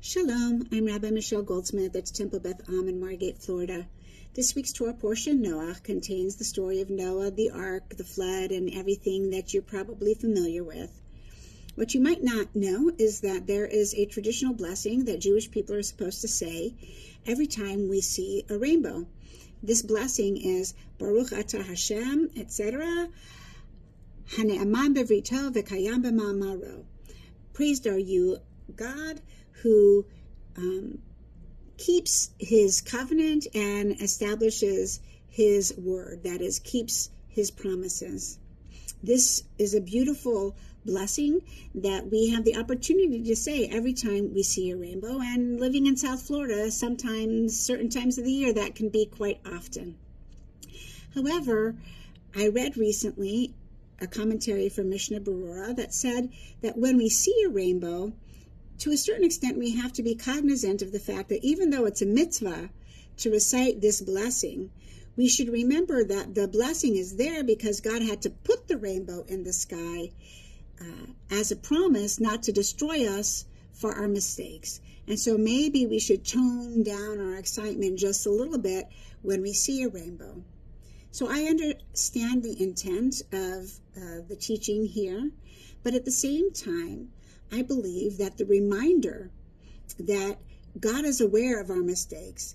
Shalom, I'm Rabbi Michelle Goldsmith at Temple Beth Am in Margate, Florida. This week's Torah portion, Noach, contains the story of Noah, the ark, the flood, and everything that you're probably familiar with. What you might not know is that there is a traditional blessing that Jewish people are supposed to say every time we see a rainbow. This blessing is Baruch Atah Hashem, etc. Hane'aman bevrito v'kayam b'ma'amaro. Praised are you, God, who keeps his covenant and establishes his word, that is, keeps his promises. This is a beautiful blessing that we have the opportunity to say every time we see a rainbow, and living in South Florida, sometimes, certain times of the year, that can be quite often. However, I read recently a commentary from Mishnah Berurah that said that when we see a rainbow, to a certain extent, we have to be cognizant of the fact that even though it's a mitzvah to recite this blessing, we should remember that the blessing is there because God had to put the rainbow in the sky as a promise not to destroy us for our mistakes. And so maybe we should tone down our excitement just a little bit when we see a rainbow. So I understand the intent of the teaching here, but at the same time, I believe that the reminder that God is aware of our mistakes,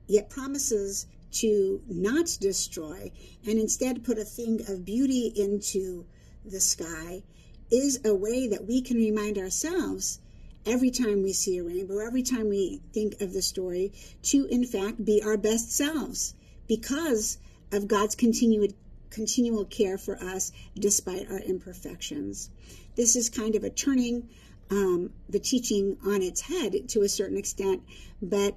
yet promises to not destroy and instead put a thing of beauty into the sky is a way that we can remind ourselves every time we see a rainbow, every time we think of the story, to in fact be our best selves because of God's continual care for us despite our imperfections. This is kind of a turning the teaching on its head to a certain extent, but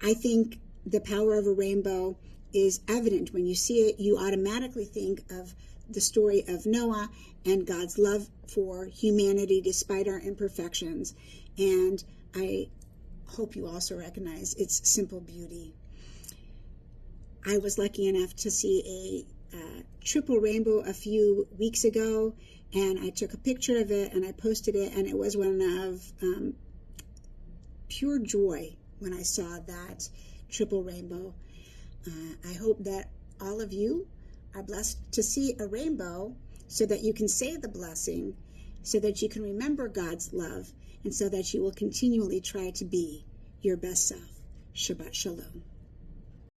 I think the power of a rainbow is evident. When you see it, you automatically think of the story of Noah and God's love for humanity despite our imperfections. And I hope you also recognize its simple beauty. I was lucky enough to see a triple rainbow a few weeks ago, and I took a picture of it and I posted it, and it was one of pure joy when I saw that triple rainbow. I hope that all of you are blessed to see a rainbow so that you can say the blessing, so that you can remember God's love, and so that you will continually try to be your best self. Shabbat Shalom.